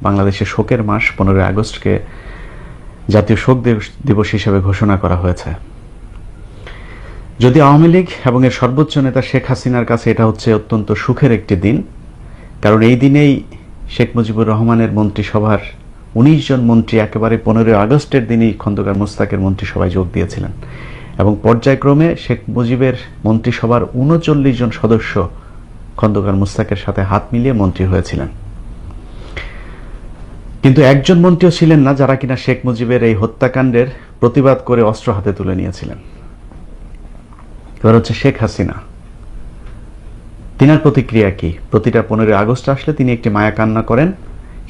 বাংলাদেশে শোকের মাস 15 আগস্টকে জাতীয় শোক দিবস হিসেবে ঘোষণা করা হয়েছে। যদি আওয়ামী লীগ এবং এর সর্বোচ্চ নেতা শেখ হাসিনার কাছে এটা হচ্ছে অত্যন্ত সুখের একটি দিন, কারণ এই দিনেই শেখ মুজিবুর রহমানের মন্ত্রিসভার 19 জন মন্ত্রী একেবারে 15 আগস্টের দিনই খন্দকার মোস্তাকের মন্ত্রিসভায় যোগ দিয়েছিলেন এবং পর্যায়ক্রমে শেখ মুজিবের মন্ত্রিসভার 39 জন সদস্য খন্দকার মোস্তাকের সাথে হাত মিলিয়ে মন্ত্রী হয়েছিলেন। কিন্তু একজন মন্ত্রীও ছিলেন না যারা কিনা শেখ মুজিবের এই হত্যাকাণ্ডের প্রতিবাদ করে অস্ত্র হাতে তুলে নিয়েছিলেন। এবার হচ্ছে শেখ হাসিনা, তিনার প্রতিক্রিয়া কি? প্রতিটা 15 আগস্ট আসলে তিনি একটি মায়া কান্না করেন,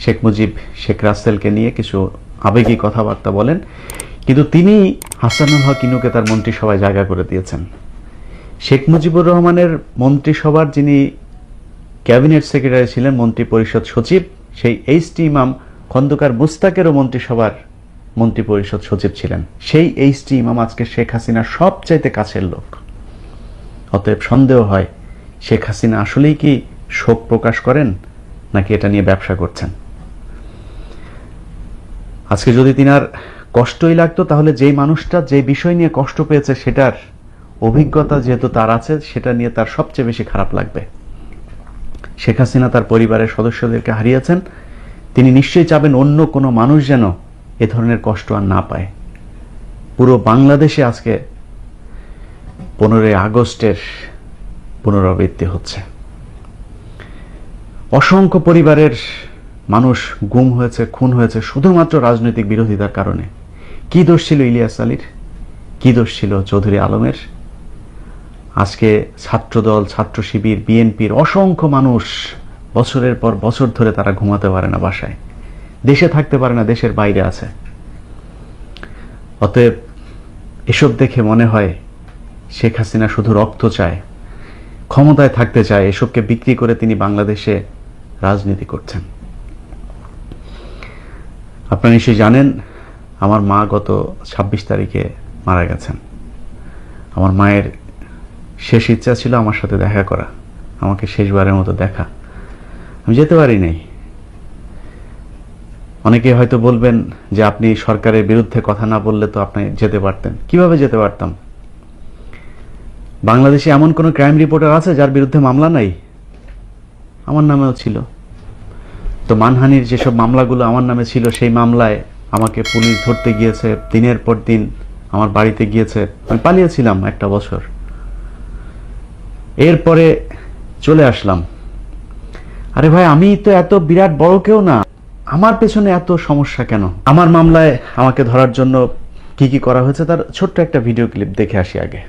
শেখ মুজিব শেখ রাসেলকে নিয়ে কিছু আবেগী কথাবার্তা বলেন, কিন্তু তিনি হাসানুল হক ইনুকে তার মন্ত্রিসভায় জায়গা করে দিয়েছেন। শেখ মুজিবুর রহমানের মন্ত্রিসভার যিনি ক্যাবিনেট সেক্রেটারি ছিলেন, মন্ত্রী পরিষদ সচিব, সেই এইচ.টি. ইমাম খন্দকার মুস্তাকেরও মন্ত্রিসভার মন্ত্রী পরিষদ সচিব ছিলেন। সেই এইচ.টি. ইমাম আজকে শেখ হাসিনার সবচাইতে কাছের লোক। অতএব সন্দেহ হয় শেখ হাসিনা আসলেই কি শোক প্রকাশ করেন নাকি এটা নিয়ে ব্যবসা করছেন। আজকে যদি তিনার কষ্টই লাগতো তাহলে যেই মানুষটা যে বিষয় নিয়ে কষ্ট পেয়েছে সেটার অভিজ্ঞতা যেহেতু তার আছে, সেটা নিয়ে তার সবচেয়ে বেশি খারাপ লাগবে। শেখ হাসিনা তার পরিবারের সদস্যদেরকে হারিয়েছেন, তিনি নিশ্চয়ই চাবেন অন্য কোনো মানুষ যেন এ ধরনের কষ্ট আর না পায়। পুরো বাংলাদেশে আজকে 15 আগস্টের পুনরাবৃত্তি হচ্ছে। অসংখ্য পরিবারের মানুষ গুম হয়েছে, খুন হয়েছে শুধুমাত্র রাজনৈতিক বিরোধিতার কারণে। কি দোষ ছিল ইলিয়াস আলীর? কি দোষ ছিল চৌধুরী আলমের? আজকে ছাত্রদল, ছাত্র শিবির, বিএনপির অসংখ্য মানুষ বছরের পর বছর ধরে তারা ঘুমাতে পারে না বাসায়, দেশে থাকতে পারে না, দেশের বাইরে আছে। অতএব এসব দেখে মনে হয় শেখ হাসিনা শুধু রক্ত চায়, ক্ষমতায় থাকতে চায়, এসবকে বিক্রি করে তিনি বাংলাদেশে রাজনীতি করছেন। আপনারা নিশ্চয়ই জানেন আমার মা গত 26 তারিখে মারা গেছেন। আমার মায়ের শেষ ইচ্ছা ছিল আমার সাথে দেখা করা, আমাকে শেষবারের মতো দেখা। আমি যেতে পারি নাই। অনেকে হয়তো বলবেন যে আপনি সরকারের বিরুদ্ধে কথা না বললে তো আপনি যেতে পারতেন। কিভাবে যেতে পারতাম? বাংলাদেশে এমন কোন ক্রাইম রিপোর্টার আছে যার বিরুদ্ধে মামলা নাই? আমার নামেও ছিল। তো মানহানির যেসব মামলাগুলো আমার নামে ছিল, সেই মামলায় আমাকে পুলিশ ধরতে গিয়েছে, দিনের পর দিন আমার বাড়িতে গিয়েছে। আমি পালিয়েছিলাম একটা বছর, এরপরে চলে আসলাম। আরে ভাই, আমি তো এত বিরাট বড় কেউ না, আমার পেছনে এত সমস্যা কেন? আমার মামলায় আমাকে ধরার জন্য কি কি করা হয়েছে তার ছোট্ট একটা ভিডিও ক্লিপ দেখে আসি আগে।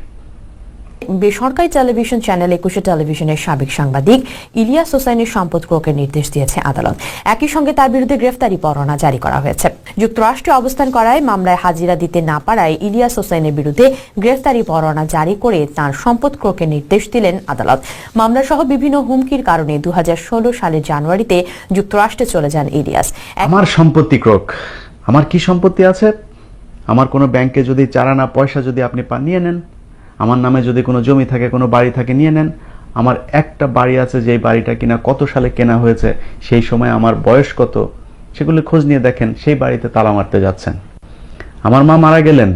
বেসরকারি টেলিভিশন চ্যানেল 21 টেলিভিশনের সাবেক সাংবাদিক ইলিয়াস হোসাইনের সম্পদ ক্রয়ের নির্দেশ দিয়েছে আদালত। একই সঙ্গে তার বিরুদ্ধে গ্রেফতারি পরোয়ানা জারি করা হয়েছে। যুক্তরাষ্ট্রে অবস্থান করায় মামলায় হাজিরা দিতে না পারায় ইলিয়াস হোসাইনের বিরুদ্ধে গ্রেফতারি পরোয়ানা জারি করে তার সম্পদ ক্রয়ের নির্দেশ দিলেন আদালত। মামলা সহ বিভিন্ন হুমকির কারণে 2016 সালের জানুয়ারিতে যুক্তরাষ্ট্রে চলে যান ইলিয়াস। আমার সম্পত্তি ক্রয়, আমার কি সম্পত্তি আছে? আমার কোনো ব্যাংকে যদি চারানা পয়সা যদি আপনি পান, নিয়ে নেন। আমার নামে যদি কোনো জমি থাকে, কোনো বাড়ি থাকে, নিয়ে নেন। আমার একটা বাড়ি আছে, যেই বাড়িটা কিনা কত সালে কেনা হয়েছে, সেই সময় আমার বয়স কত, সেগুলো খোঁজ নিয়ে দেখেন। সেই বাড়িতে তালা মারতে যাচ্ছেন। আমার মা মারা গেলেন,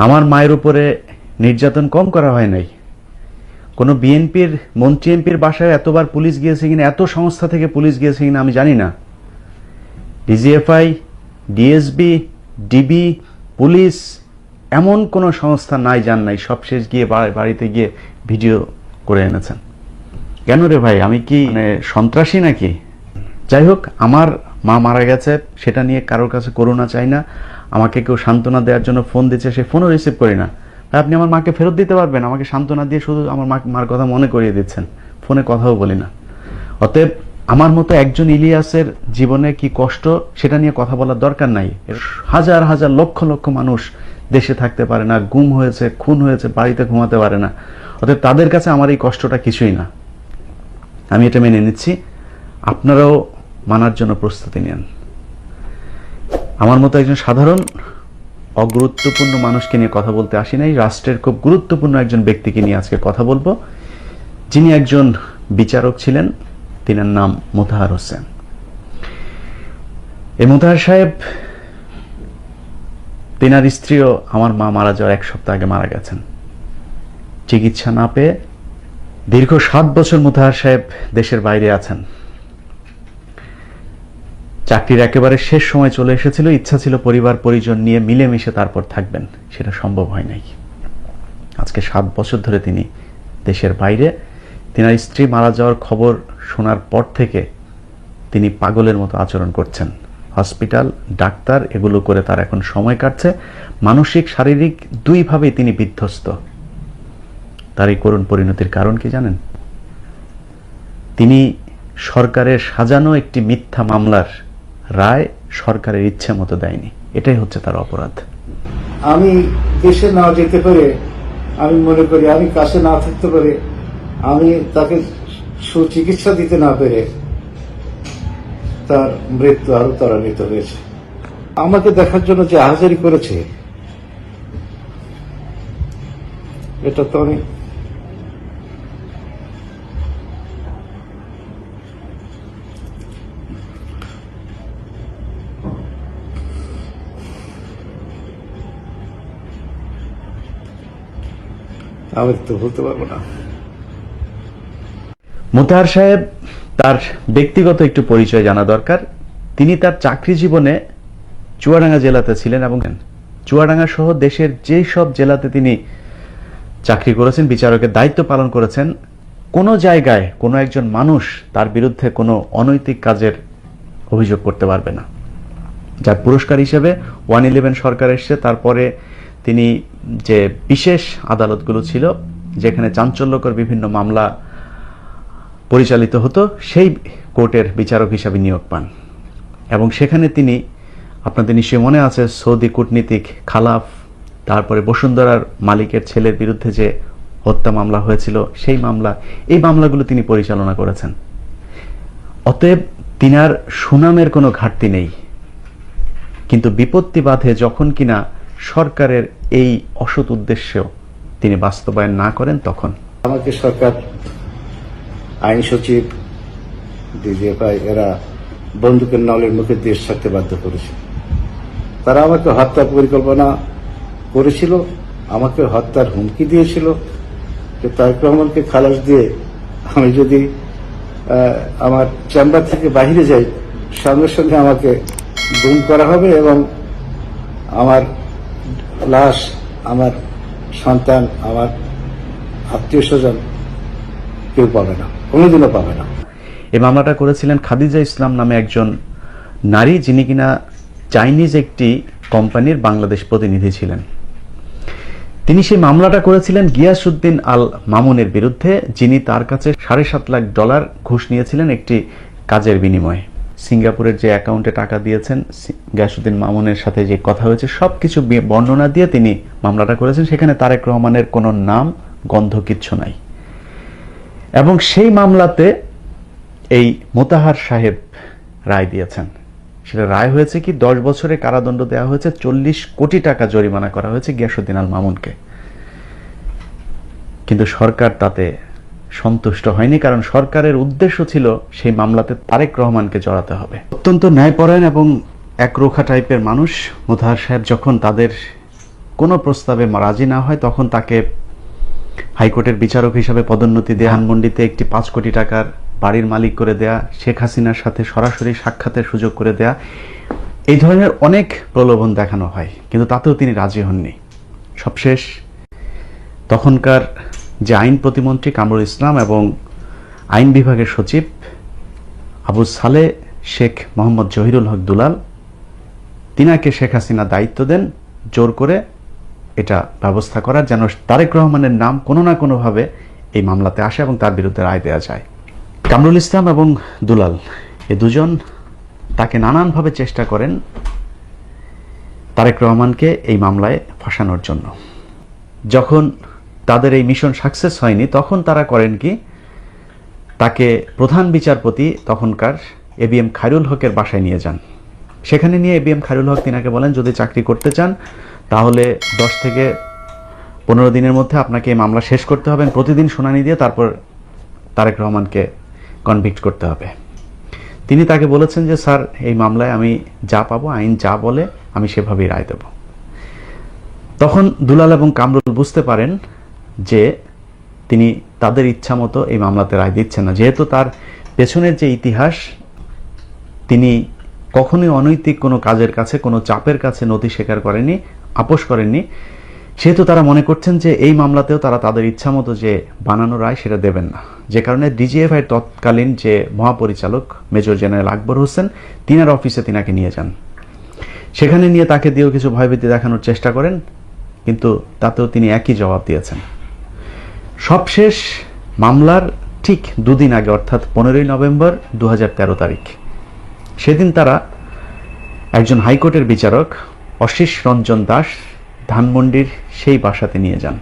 আমার মায়ের উপরে নির্যাতন কম করা হয় নাই। কোনো বিএনপির মন্ত্রী এমপির বাসায় এতবার পুলিশ গিয়েছে কিনা, এত সংস্থা থেকে পুলিশ গিয়েছে কিনা আমি জানি না। ডিজিএফআই, ডিএসবি, ডিবি, পুলিশ, এমন কোন সংস্থা নাই যান নাই সবশেষ গিয়ে বাড়িতে গিয়ে ভিডিও করে এনেছেন। কেন রে ভাই, আমি কি সন্ত্রাসী নাকি? যাই হোক, আমার মা মারা গেছে, সেটা নিয়ে কারোর কাছে করুণা চাই না। আমাকে কেউ সান্ত্বনা দেওয়ার জন্য ফোন দিচ্ছে, সেই ফোনও রিসিভ করি না। আপনি আমার মাকে ফেরত দিতে পারবেন? আমাকে সান্ত্বনা দিয়ে শুধু আমার মার কথা মনে করিয়ে দিচ্ছেন, ফোনে কথাও বলি না। অতএব আমার মতো একজন ইলিয়াসের জীবনে কি কষ্ট, সেটা নিয়ে কথা বলার দরকার নাই। হাজার হাজার লক্ষ লক্ষ মানুষ দেশে থাকতে পারে না, গুম হয়েছে, খুন হয়েছে, বাড়িতে ঘুমাতে পারে না। অতএব তাদের কাছে আমার এই কষ্টটা কিছুই না। আমি এটা মেনে নিচ্ছি, আপনারাও মানার জন্য প্রস্তুতি নেন। আমার মতো একজন সাধারণ অগুরুত্বপূর্ণ মানুষকে নিয়ে কথা বলতে আসি নাই, রাষ্ট্রের খুব গুরুত্বপূর্ণ একজন ব্যক্তিকে নিয়ে আজকে কথা বলবো, যিনি একজন বিচারক ছিলেন। তিনার নাম মোতাহার হোসেন। এই মোতাহার সাহেব, তিনার স্ত্রীও আমার মা মারা যাওয়ার 1 সপ্তাহ আগে মারা গেছেন। চিকিৎসা না পেয়ে দীর্ঘ 7 বছর মোতাহার সাহেব দেশের বাইরে আছেন। চাকরির একেবারে শেষ সময় চলে এসেছিল, ইচ্ছা ছিল পরিবার পরিজন নিয়ে মিলেমিশে তারপর থাকবেন, সেটা সম্ভব হয় নাই। আজকে 7 বছর ধরে তিনি দেশের বাইরে। তিনার স্ত্রী মারা যাওয়ার খবর শোনার পর থেকে তিনি পাগলের মতো আচরণ করছেন। হসপিটাল, ডাক্তার এগুলো করে তার এখন সময় কাটছে। মানসিক শারীরিক দুইভাবেই তিনি বিধ্বস্ত। তার এই করুণ পরিণতির কারণ কি জানেন? তিনি সরকারের সাজানো একটি মিথ্যা মামলার রায় সরকারের ইচ্ছে মতো দেয়নি। এটাই হচ্ছে তার অপরাধ। আমি দেশে না যেতে পারে, আমি মনে করি আমি কাছে না থাকতে পারে, আমি তাকে সুচিকিৎসা দিতে না পেরে তার মৃত্যু আরো ত্বরান্বিত হয়েছে। আমাকে দেখার জন্য যে হাজারি করেছে, এটা তো আমি তো বলতে পারবো না। মোতাহার সাহেব, তার ব্যক্তিগত একটু পরিচয় জানা দরকার। তিনি তার চাকরি জীবনে চুয়াডাঙ্গা জেলাতে ছিলেন এবং চুয়াডাঙ্গা সহ দেশের যেই সব জেলাতে তিনি চাকরি করেছেন, বিচারকের দায়িত্ব পালন করেছেন, কোনো জায়গায় কোনো একজন মানুষ তার বিরুদ্ধে কোনো অনৈতিক কাজের অভিযোগ করতে পারবে না। যার পুরস্কার হিসেবে 111 সরকার এসছে। তারপরে তিনি যে বিশেষ আদালতগুলো ছিল যেখানে চাঞ্চল্যকর বিভিন্ন মামলা পরিচালিত হতো, সেই কোর্টের বিচারক হিসাবে নিয়োগ পান এবং সেখানে তিনি, আপনাদের নিশ্চয়ই মনে আছে, সৌদি কূটনীতিক খালাফ, তারপরে বসুন্ধরার মালিকের ছেলের বিরুদ্ধে যে হত্যা মামলা হয়েছিল সেই মামলা, এই মামলাগুলো তিনি পরিচালনা করেছেন। অতএব তিনার সুনামের কোনো ঘাটতি নেই। কিন্তু বিপত্তি বাধে যখন কিনা সরকারের এই অসৎ উদ্দেশ্য তিনি বাস্তবায়ন না করেন, তখন আমাকে সরকার, আইন সচিব, ডিজিএফআই এরা বন্দুকের নলের মুখে দেশ ছাড়তে বাধ্য করেছে। তারা আমাকে হত্যার পরিকল্পনা করেছিল, আমাকে হত্যার হুমকি দিয়েছিল যে তারেক রহমানকে খালাস দিয়ে আমি যদি আমার চেম্বার থেকে বাইরে যাই, সঙ্গে সঙ্গে আমাকে গুম করা হবে এবং আমার লাশ আমার সন্তান, আমার আত্মীয় স্বজন কেউ পাবে না, কোনোদিনও পাবে না। এই মামলাটা করেছিলেন খাদিজা ইসলাম নামে একজন নারী, যিনি কিনা চাইনিজ একটি কোম্পানির বাংলাদেশ প্রতিনিধি ছিলেন। তিনি সেই মামলাটা করেছিলেন গিয়াসউদ্দিন আল মামুনের বিরুদ্ধে, যিনি তার কাছে $7.5 লাখ ঘুষ নিয়েছিলেন একটি কাজের বিনিময়ে। সিঙ্গাপুরের যে অ্যাকাউন্টে টাকা দিয়েছেন, গিয়াসউদ্দিন মামুনের সাথে যে কথা হয়েছে, সবকিছু বর্ণনা দিয়ে তিনি মামলাটা করেছেন। সেখানে তারেক রহমানের কোনো নাম গন্ধ কিচ্ছু নাই। এবং সেই মামলাতে এই মোতাহার সাহেব রায় দিয়েছেন। সেটা রায় হয়েছে কি, 10 বছরের কারাদণ্ড দেওয়া হয়েছে, 40 কোটি টাকা জরিমানা করা হয়েছে গিয়াসউদ্দিন আল মামুনকে। কিন্তু সরকার তাতে সন্তুষ্ট হয়নি, কারণ সরকারের উদ্দেশ্য ছিল সেই মামলাতে তারেক রহমানকে জড়াতে হবে। অত্যন্ত ন্যায়পরায়ণ এবং একরোখা টাইপের মানুষ মোতাহার সাহেব। যখন তাদের কোনো প্রস্তাবে রাজি না হয়, তখন তাকে হাইকোর্টের বিচারক হিসাবে পদোন্নতি দেয়া, ধানমন্ডিতে একটি 5 কোটি টাকার বাড়ির মালিক করে দেয়া, শেখ হাসিনার সাথে সরাসরি সাক্ষাতের সুযোগ করে দেয়া, এই ধরনের অনেক প্রলোভন দেখানো হয়, কিন্তু তাতেও তিনি রাজি হননি। সবশেষ তখনকার যে আইন প্রতিমন্ত্রী কামরুল ইসলাম এবং আইন বিভাগের সচিব আবু সালে শেখ মোহাম্মদ জহিরুল হক দুলাল, তিনাকে শেখ হাসিনা দায়িত্ব দেন জোর করে এটা ব্যবস্থা করার, যেন তারেক রহমানের নাম কোনো না কোনোভাবে এই মামলাতে আসে এবং তার বিরুদ্ধে রায় দেওয়া যায়। কামরুল ইসলাম এবং দুলাল এই দুজন তাকে নানানভাবে চেষ্টা করেন তারেক রহমানকে এই মামলায় ফাঁসানোর জন্য। যখন তাদের এই মিশন সাকসেস হয়নি, তখন তারা করেন কি, তাকে প্রধান বিচারপতি তখনকার এবিএম খায়রুল হকের বাসায় নিয়ে যান। সেখানে নিয়ে এবিএম খায়রুল হক তিনাকে বলেন, যদি চাকরি করতে চান তাহলে 10 থেকে 15 দিনের মধ্যে আপনাকে এই মামলা শেষ করতে হবে, প্রতিদিন শুনানি দিয়ে তারপর তারেক রহমানকে কনভিক্ট করতে হবে। তিনি তাকে বলেছেন যে স্যার এই মামলায় আমি যা পাবো, আইন যা বলে আমি সেভাবেই রায় দেব। তখন দুলাল এবং কামরুল বুঝতে পারেন যে তিনি তাদের ইচ্ছা মতো এই মামলাতে রায় দিচ্ছেন না। যেহেতু তার পেছনের যে ইতিহাস, তিনি কখনোই অনৈতিক কোনো কাজের কাছে, কোনো চাপের কাছে নথি স্বীকার করেননি, আপোষ করেননি, সেহেতু তারা মনে করছেন যে এই মামলাতেও তারা তাদের ইচ্ছা মতো যে বানানো রায় সেটা দেবেন না। যে কারণে ডিজিএফআই তৎকালীন যে মহাপরিচালক মেজর জেনারেল আকবর হোসেন, তিনার অফিসে তিনাকে নিয়ে যান। সেখানে নিয়ে তাকে দিয়েও কিছু ভয়ভীতি দেখানোর চেষ্টা করেন, কিন্তু তাতেও তিনি একই জবাব দিয়েছেন। সবশেষ মামলার ঠিক দুদিন আগে, অর্থাৎ 15ই নভেম্বর 2013 তারিখ, সেদিন তারা একজন হাইকোর্টের বিচারক অশীষ রঞ্জন দাস ধানমন্ডির সেই বাসাতে নিয়ে যান।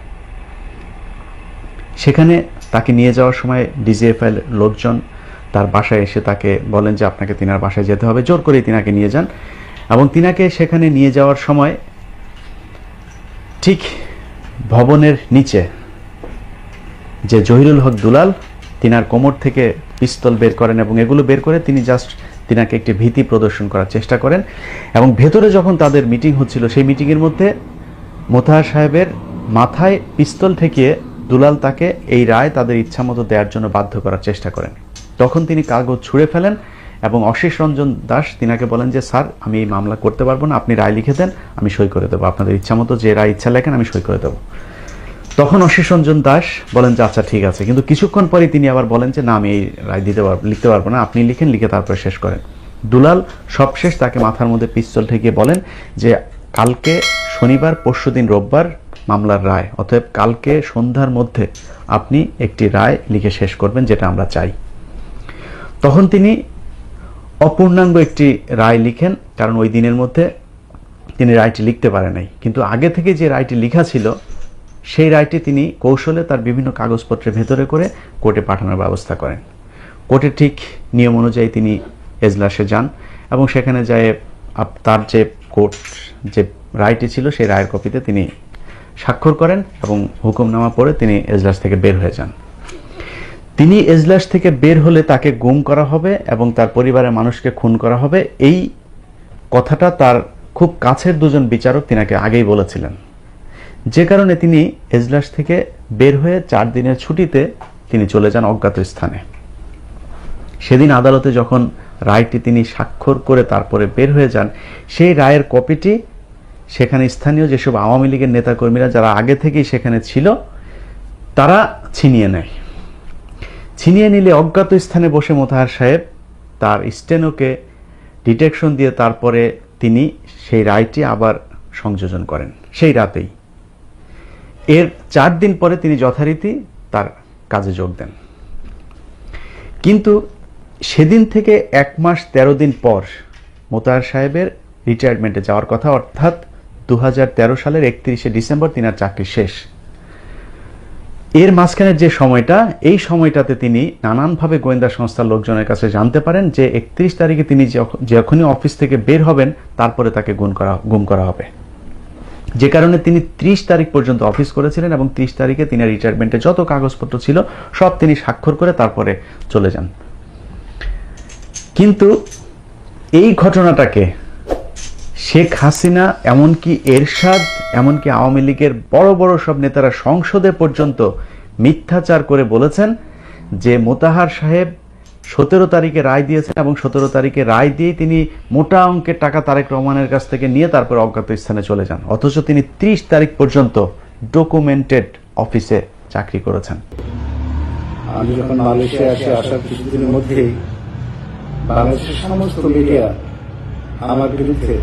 সেখানে তাকে নিয়ে যাওয়ার সময় ডিজিএফআই লোকজন তার বাসায় এসে তাকে বলেন যে আপনাকে তিনার বাসায় যেতে হবে, জোর করে তিনাকে নিয়ে যান। এবং তিনাকে সেখানে নিয়ে যাওয়ার সময় ঠিক ভবনের নিচে যে জহিরুল হক দুলাল, তিনার কোমর থেকে পিস্তল বের করেন এবং এগুলো বের করে তিনি জাস্ট তিনাকে একটি ভীতি প্রদর্শন করার চেষ্টা করেন। এবং ভেতরে যখন তাদের মিটিং হচ্ছিল, সেই মিটিংয়ের মধ্যে মোতাহার সাহেবের মাথায় পিস্তল ঠেকিয়ে দুলাল তাকে এই রায় তাদের ইচ্ছা মতো দেওয়ার জন্য বাধ্য করার চেষ্টা করেন। তখন তিনি কাগজ ছুঁড়ে ফেলেন এবং অশীষ রঞ্জন দাস তিনাকে বলেন যে স্যার আমি এই মামলা করতে পারবো না, আপনি রায় লিখে দেন, আমি সই করে দেবো, আপনাদের ইচ্ছা মতো যে রায় ইচ্ছা লেখেন আমি সই করে দেবো। তখন অশীষ রঞ্জন দাস বলেন যে আচ্ছা ঠিক আছে, কিন্তু কিছুক্ষণ পরে তিনি আবার বলেন যে না আমি এই রায় লিখতে পারবো না, আপনি লিখেন, লিখে তারপরে শেষ করেন। দুলাল সবশেষ তাকে মাথার মধ্যে পিস্তল ঠেকিয়ে বলেন যে কালকে শনিবার, পরশুদিন রোববার মামলার রায়, অতএব কালকে সন্ধ্যার মধ্যে আপনি একটি রায় লিখে শেষ করবেন, যেটা আমরা চাই। তখন তিনি অপূর্ণাঙ্গ একটি রায় লিখেন, কারণ ওই দিনের মধ্যে তিনি রায়টি লিখতে পারেন নাই। কিন্তু আগে থেকে যে রায়টি লেখা ছিল সেই রায়টি তিনি কৌশলে তার বিভিন্ন কাগজপত্রের ভেতরে করে কোর্টে পাঠানোর ব্যবস্থা করেন। কোর্টে ঠিক নিয়ম অনুযায়ী তিনি এজলাসে যান এবং সেখানে যায় তার যে কোর্ট যে রায়টি ছিল সেই রায়ের কপিতে তিনি স্বাক্ষর করেন এবং হুকুমনামা পড়ে তিনি এজলাস থেকে বের হয়ে যান। তিনি এজলাস থেকে বের হলে তাকে গুম করা হবে এবং তার পরিবারের মানুষকে খুন করা হবে, এই কথাটা তার খুব কাছের দুজন বিচারক তিনাকে আগেই বলেছিলেন। যে কারণে তিনি এজলাস থেকে বের হয়ে 4 দিনের ছুটিতে তিনি চলে যান অজ্ঞাত স্থানে। সেদিন আদালতে যখন রায়টি তিনি স্বাক্ষর করে তারপরে বের হয়ে যান, সেই রায়ের কপিটি সেখানে স্থানীয় যেসব আওয়ামী লীগের নেতাকর্মীরা যারা আগে থেকেই সেখানে ছিল তারা ছিনিয়ে নেয়। ছিনিয়ে নিলে অজ্ঞাত স্থানে বসে মোতাহার সাহেব তার স্টেনোকে ডিটেকশন দিয়ে তারপরে তিনি সেই রায়টি আবার সংযোজন করেন সেই রাতেই। এর 4 দিন পরে তিনি যথারীতি তার কাজে যোগ দেন। কিন্তু সেদিন থেকে 1 মাস 13 দিন পর মোতাহার সাহেবের রিটায়ারমেন্টে যাওয়ার কথা, অর্থাৎ 2013 সালের 31শে ডিসেম্বর তিনার চাকরি শেষ। এর মাঝখানের যে সময়টা, এই সময়টাতে তিনি নানানভাবে গোয়েন্দা সংস্থার লোকজনের কাছে জানতে পারেন যে 31 তারিখে তিনি যখনই অফিস থেকে বের হবেন তারপরে তাকে গুম করা হবে। যে কারণে তিনি 30 তারিখ পর্যন্ত অফিস করেছিলেন এবং 30 তারিখে তিনি রিটায়ারমেন্টে যত কাগজপত্র ছিল সব তিনি স্বাক্ষর করে তারপরে চলে যান। কিন্তু এই ঘটনাটাকে শেখ হাসিনা, এমনকি এরশাদ, এমনকি আওয়ামী লীগের বড় বড় সব নেতারা সংসদে পর্যন্ত মিথ্যাচার করে বলেছেন যে মোতাহার সাহেব 17 তারিখে রায় দিয়েছেন এবং 17 তারিখে রায় দিয়ে তিনি মোটা অঙ্কের টাকা তারেক রহমানের কাছ থেকে নিয়ে তারপর অজ্ঞাত স্থানে চলে যান, অথচ তিনি 30 তারিখ পর্যন্ত ডকুমেন্টেড অফিসে চাকরি করেছেন। আমি যখন মালয়েশিয়া আসার কিছুদিনের মধ্যেই বাংলাদেশের সমস্ত মিডিয়া আমার বিরুদ্ধে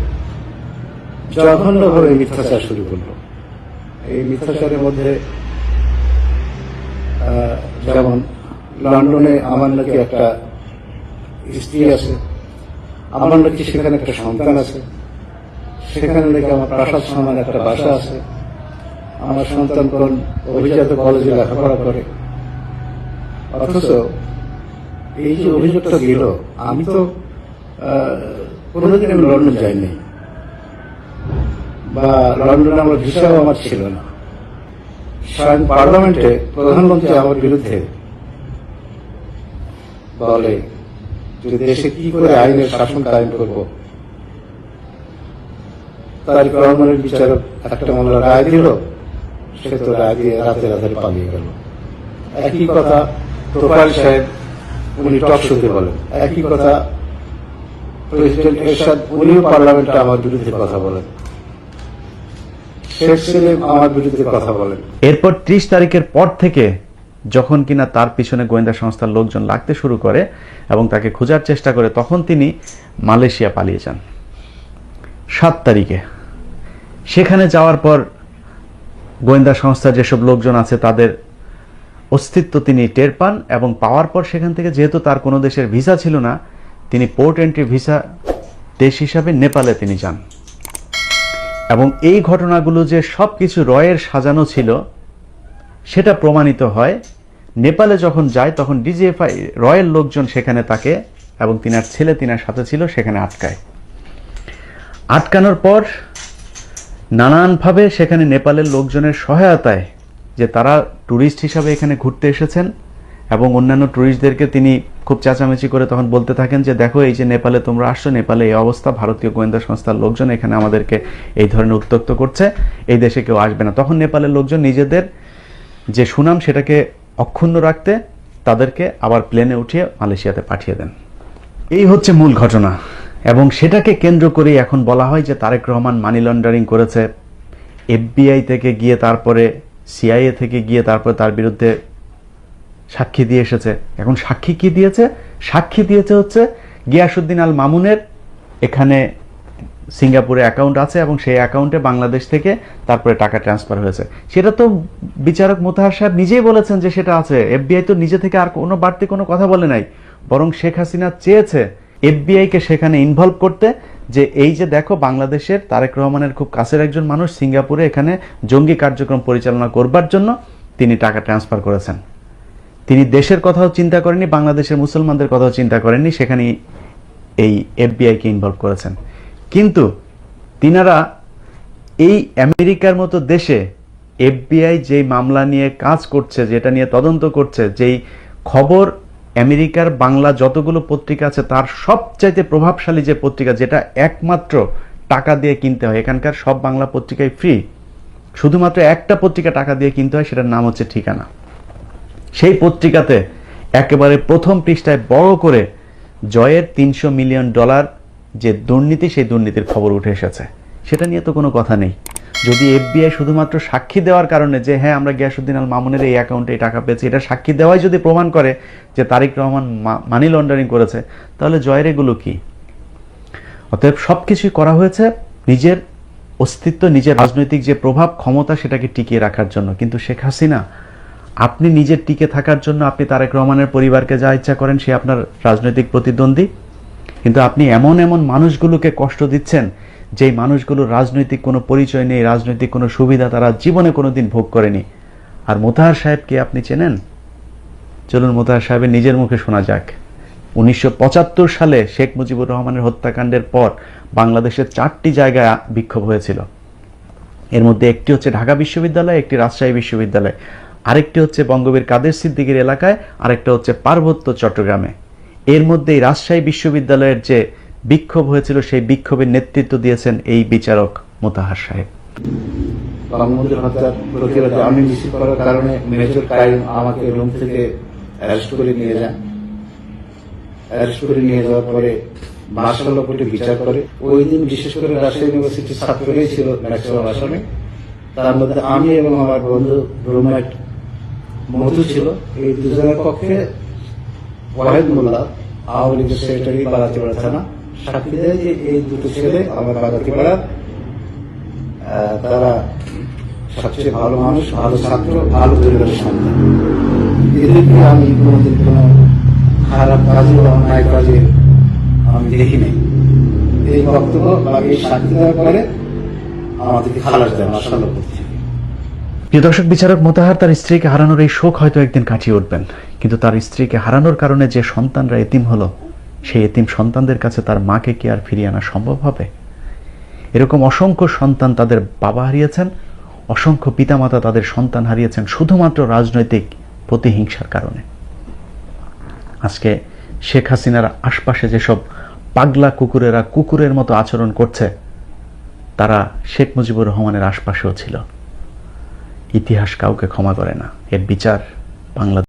জঘন্যভাবে মিথ্যাচার শুরু করলো। এই মিথ্যাচারের মধ্যে যেমন লন্ডনে আমার নাকি একটা স্ত্রী আছে, আমার নাকি সেখানে একটা সন্তান আছে, সেখানে নাকি আমার প্রাসাদ সমান একটা বাসা আছে, আমার সন্তান কোন অভিজাত কলেজে লেখাপড়া করে। অথচ এই যে অভিযোগটা দিল, আমি তো কোনোদিন আমি লন্ডন যাইনি বা লন্ডনে আমার ভিসাও আমার ছিল না। স্বয়ং পার্লামেন্টে প্রধানমন্ত্রী আমার বিরুদ্ধে বলে যে দেশে কি করে আইনের শাসন কায়েম করব। তারেক রহমানের বিচারক একটা মামলা রায় দিল, সে তো রায় দিয়ে রাতে রাতে পালিয়ে গেল। একই কথা তোফায়েল সাহেব, উনি টক শোতে বলেন। একই কথা প্রেসিডেন্ট এরশাদ, উনিও পার্লামেন্টে আমার বিরুদ্ধে কথা বলেন। শেখ সেলিম আমার বিরুদ্ধে কথা বলেন। এরপর 30 তারিখের পর থেকে যখন কিনা তার পিছনে গোয়েন্দা সংস্থার লোকজন লাগতে শুরু করে এবং তাকে খোঁজার চেষ্টা করে, তখন তিনি মালয়েশিয়া পালিয়ে যান। 7 তারিখে সেখানে যাওয়ার পর গোয়েন্দা সংস্থার যেসব লোকজন আছে তাদের অস্তিত্ব তিনি টের পান, এবং পাওয়ার পর সেখান থেকে যেহেতু তার কোনো দেশের ভিসা ছিল না, তিনি পোর্ট এন্ট্রি ভিসা দেশ হিসাবে নেপালে তিনি যান। এবং এই ঘটনাগুলো যে সব কিছু রয়ের সাজানো ছিল সেটা প্রমাণিত হয়। নেপালে যখন যায় তখন ডিজিএফআই রয়ের লোকজন সেখানে তাকে এবং তিনার ছেলে তিনার সাথে ছিল সেখানে আটকায়। আটকানোর পর নানানভাবে সেখানে নেপালের লোকজনের সহায়তায়, যে তারা ট্যুরিস্ট হিসাবে এখানে ঘুরতে এসেছেন, এবং অন্যান্য ট্যুরিস্টদেরকে তিনি খুব চেঁচামেচি করে তখন বলতে থাকেন যে দেখো এই যে নেপালে তোমরা আসছো, নেপালে এই অবস্থা, ভারতীয় গোয়েন্দা সংস্থার লোকজন এখানে আমাদেরকে এই ধরনের উত্ত্যক্ত করছে, এই দেশে কেউ আসবে না। তখন নেপালের লোকজন নিজেদের যে সুনাম সেটাকে অক্ষুণ্ণ রাখতে তাদেরকে আবার প্লেনে উঠিয়ে মালয়েশিয়াতে পাঠিয়ে দেন। এই হচ্ছে মূল ঘটনা, এবং সেটাকে কেন্দ্র করেই এখন বলা হয় যে তারেক রহমান মানি লন্ডারিং করেছে। FBI থেকে গিয়ে তারপরে CIA থেকে গিয়ে তারপরে তার বিরুদ্ধে সাক্ষী দিয়ে এসেছে। এখন সাক্ষী কি দিয়েছে? সাক্ষী দিয়েছে হচ্ছে গিয়াসউদ্দিন আল মামুনের এখানে সিঙ্গাপুরে অ্যাকাউন্ট আছে এবং সেই অ্যাকাউন্টে বাংলাদেশ থেকে তারপরে টাকা ট্রান্সফার হয়েছে। সেটা তো বিচারক মোতাহার সাহেব নিজেই বলেছেন যে সেটা আছে। FBI তো নিজে থেকে আর কোনো বাড়তি কোনো কথা বলে নাই, বরং শেখ হাসিনা চেয়েছে FBI কে সেখানে ইনভলভ করতে, যে এই যে দেখো বাংলাদেশের তারেক রহমানের খুব কাছের একজন মানুষ সিঙ্গাপুরে এখানে জঙ্গি কার্যক্রম পরিচালনা করবার জন্য তিনি টাকা ট্রান্সফার করেছেন। তিনি দেশের কথাও চিন্তা করেননি, বাংলাদেশের মুসলমানদের কথাও চিন্তা করেননি, সেখানে এই FBI কে ইনভলভ করেছেন। কিন্তু তিনারা এই আমেরিকার মতো দেশে FBI যেই মামলা নিয়ে কাজ করছে, যেটা নিয়ে তদন্ত করছে, যেই খবর আমেরিকার বাংলা যতগুলো পত্রিকা আছে তার সবচাইতে প্রভাবশালী যে পত্রিকা, যেটা একমাত্র টাকা দিয়ে কিনতে হয়, এখানকার সব বাংলা পত্রিকায় ফ্রি, শুধুমাত্র একটা পত্রিকা টাকা দিয়ে কিনতে হয়, সেটার নাম হচ্ছে ঠিকানা। সেই পত্রিকাতে একেবারে প্রথম পৃষ্ঠায় বড় করে জয়ের $300 মিলিয়ন যে দুর্নীতি, সেই দুর্নীতির খবর উঠে এসেছে। সেটা নিয়ে তো কোনো কথা নেই। যদি FBI শুধুমাত্র সাক্ষী দেওয়ার কারণে যে হ্যাঁ আমরা গিয়াসউদ্দিন আল মামুনের এই অ্যাকাউন্টে এই টাকা পেয়েছি, এটা সাক্ষী দেওয়াই যদি প্রমাণ করে যে তারেক রহমান মানি লন্ডারিং করেছে, তাহলে জয়ের এগুলো কি? অতএব সবকিছুই করা হয়েছে নিজের অস্তিত্ব, নিজের রাজনৈতিক যে প্রভাব ক্ষমতা সেটাকে টিকিয়ে রাখার জন্য। কিন্তু শেখ হাসিনা, আপনি নিজের টিকে থাকার জন্য আপনি তারেক রহমানের পরিবারকে যা ইচ্ছা করেন, সে আপনার রাজনৈতিক প্রতিদ্বন্দ্বী, কিন্তু আপনি এমন এমন মানুষগুলোকে কষ্ট দিচ্ছেন যেই মানুষগুলোর রাজনৈতিক কোনো পরিচয় নেই, রাজনৈতিক কোনো সুবিধা তারা জীবনে কোনোদিন ভোগ করেনি। আর মোতাহার সাহেবকে আপনি চেনেন? চলুন মোতাহার সাহেবের নিজের মুখে শোনা যাক। 1975 সালে শেখ মুজিবুর রহমানের হত্যাকাণ্ডের পর বাংলাদেশের 4টি জায়গায় বিক্ষোভ হয়েছিল। এর মধ্যে একটি হচ্ছে ঢাকা বিশ্ববিদ্যালয়, একটি রাজশাহী বিশ্ববিদ্যালয়, আরেকটি হচ্ছে বঙ্গবীর কাদের সিদ্দিকীর এলাকায়, আরেকটা হচ্ছে পার্বত্য চট্টগ্রামে। এর মধ্যে রাজশাহী বিশ্ববিদ্যালয়ের যে বিক্ষোভ হয়েছিল সেই বিক্ষোভের নেতৃত্ব দিয়েছেন এই বিচারক মোতাহার সাহেব। বঙ্গবন্ধুর হত্যার প্রতিবাদে আমি মিছিল করার কারণে মেজর কাইম আমাকে রুম থেকে অ্যারেস্ট করে নিয়ে যান। অ্যারেস্ট করে নিয়ে যাওয়ার পরে মার্শাল কোর্টে বিচার করে। ওই দিন বিশেষ করে রাজশাহী ইউনিভার্সিটির ছাত্ররাই ছিল ম্যাক্সিমাম আসামে। তার মধ্যে আমি এবং আমার বন্ধু রুমমেট মধু ছিল। এই দুজনের পক্ষে ওয়াহেদ মোল্লা, আওয়ামী লীগের সেক্রেটারি, বাগাতিপাড়া থানা, সাক্ষী দেয় যে এই দুটো ছেলে আমার বাগাতিপাড়ার, তারা সবচেয়ে ভালো মানুষ, ভালো ছাত্র, ভালো পরিবারের সন্তান। এদেরকে আমি কোনোদিন কোনো খারাপ কাজে বা অন্যায় কাজে আমি দেখি নাই। এই বক্তব্য বা এই সাক্ষী দেওয়ার পরে আমাদেরকে খালাস দেয় মার্শাল করতে। প্রিয় দর্শক, বিচারক মোতাহার তার স্ত্রীকে হারানোর এই শোক হয়তো একদিন কাটিয়ে উঠবেন, কিন্তু তার স্ত্রীকে হারানোর কারণে যে সন্তানরা এতিম হলো, সেই এতিম সন্তানদের কাছে তার মাকে কি আর ফিরিয়ে আনা সম্ভব হবে? এরকম অসংখ্য সন্তান তাদের বাবা হারিয়েছেন, অসংখ্য পিতামাতা তাদের সন্তান হারিয়েছেন শুধুমাত্র রাজনৈতিক প্রতিহিংসার কারণে। আজকে শেখ হাসিনার আশপাশে যেসব পাগলা কুকুরেরা কুকুরের মতো আচরণ করছে, তারা শেখ মুজিবুর রহমানের আশপাশেও ছিল। ইতিহাস কাউকে ক্ষমা করে না। এর বিচার বাংলাদেশ